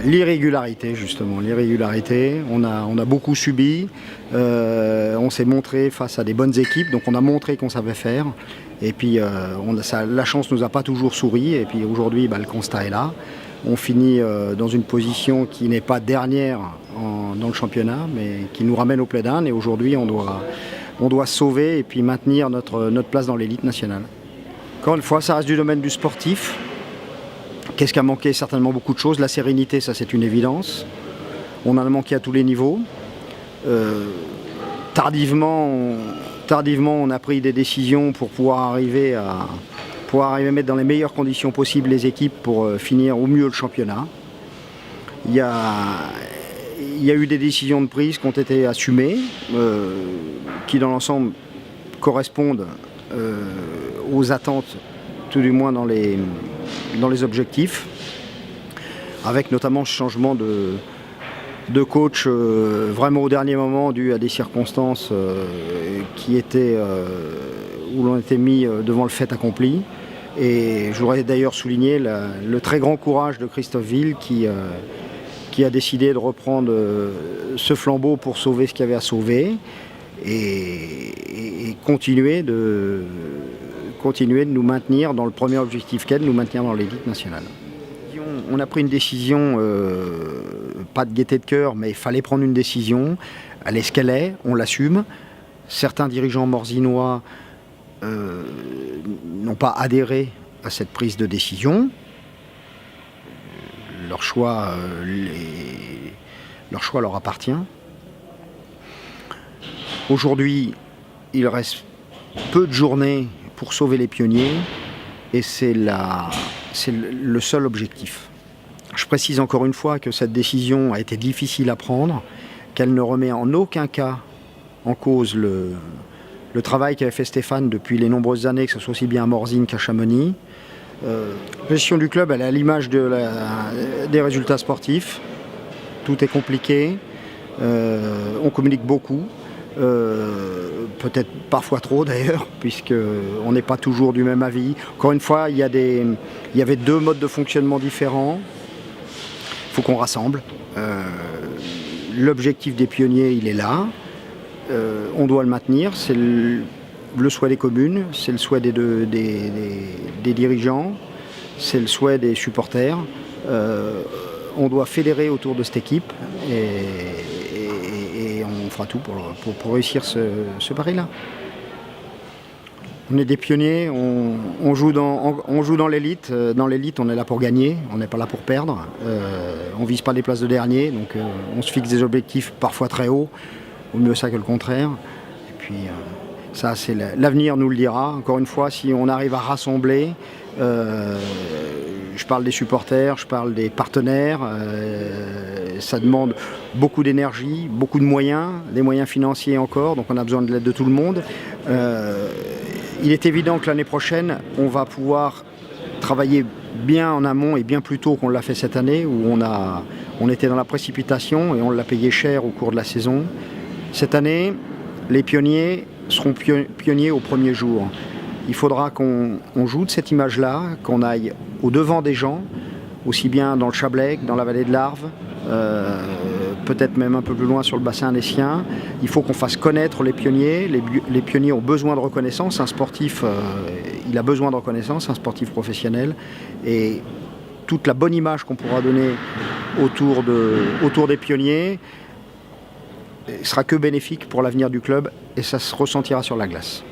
L'irrégularité, justement, l'irrégularité. On a beaucoup subi, on s'est montré face à des bonnes équipes, donc on a montré qu'on savait faire. Et puis la chance ne nous a pas toujours souri, et puis aujourd'hui le constat est là. On finit dans une position qui n'est pas dernière dans le championnat, mais qui nous ramène au play-down, et aujourd'hui on doit sauver et puis maintenir notre place dans l'élite nationale. Encore une fois, ça reste du domaine du sportif. Qu'est-ce qui a manqué? Certainement beaucoup de choses. La sérénité, ça c'est une évidence. On en a manqué à tous les niveaux. Tardivement, on a pris des décisions pour pouvoir arriver à mettre dans les meilleures conditions possibles les équipes pour finir au mieux le championnat. Il y a eu des décisions de prise qui ont été assumées, qui dans l'ensemble correspondent aux attentes, tout du moins dans les objectifs, avec notamment ce changement de coach vraiment au dernier moment dû à des circonstances où l'on était mis devant le fait accompli. Et je voudrais d'ailleurs souligner le très grand courage de Christophe Wiel qui a décidé de reprendre ce flambeau pour sauver ce qu'il y avait à sauver et continuer de nous maintenir dans le premier objectif qu'est de nous maintenir dans l'élite nationale. On a pris une décision, pas de gaieté de cœur, mais il fallait prendre une décision. Elle est ce qu'elle est, on l'assume. Certains dirigeants morzinois n'ont pas adhéré à cette prise de décision. Leur choix leur appartient. Aujourd'hui, il reste peu de journées pour sauver les pionniers et c'est le seul objectif. Je précise encore une fois que cette décision a été difficile à prendre, qu'elle ne remet en aucun cas en cause le travail qu'avait fait Stéphane depuis les nombreuses années, que ce soit aussi bien à Morzine qu'à Chamonix. La gestion du club, elle est à l'image des résultats sportifs. Tout est compliqué, on communique beaucoup. Peut-être parfois trop d'ailleurs, puisqu'on n'est pas toujours du même avis. Encore une fois, il y avait deux modes de fonctionnement différents. Il faut qu'on rassemble. L'objectif des pionniers, il est là. On doit le maintenir. C'est le souhait des communes, c'est le souhait des dirigeants, c'est le souhait des supporters. On doit fédérer autour de cette équipe et on fera tout pour réussir ce pari-là. On est des pionniers, on joue dans l'élite. Dans l'élite, on est là pour gagner, on n'est pas là pour perdre. On ne vise pas les places de dernier, donc on se fixe des objectifs parfois très hauts, au mieux ça que le contraire. Et puis ça, c'est l'avenir nous le dira. Encore une fois, si on arrive à rassembler, je parle des supporters, je parle des partenaires, ça demande beaucoup d'énergie, beaucoup de moyens, des moyens financiers encore, donc on a besoin de l'aide de tout le monde. Il est évident que l'année prochaine, on va pouvoir travailler bien en amont et bien plus tôt qu'on l'a fait cette année, où on était dans la précipitation et on l'a payé cher au cours de la saison. Cette année, les pionniers seront pionniers au premier jour. Il faudra qu'on joue de cette image-là, qu'on aille au-devant des gens, aussi bien dans le Chablais que dans la vallée de l'Arve, peut-être même un peu plus loin sur le bassin alessien. Il faut qu'on fasse connaître les pionniers. Les pionniers ont besoin de reconnaissance. Un sportif, il a besoin de reconnaissance, un sportif professionnel. Et toute la bonne image qu'on pourra donner autour des pionniers sera que bénéfique pour l'avenir du club et ça se ressentira sur la glace.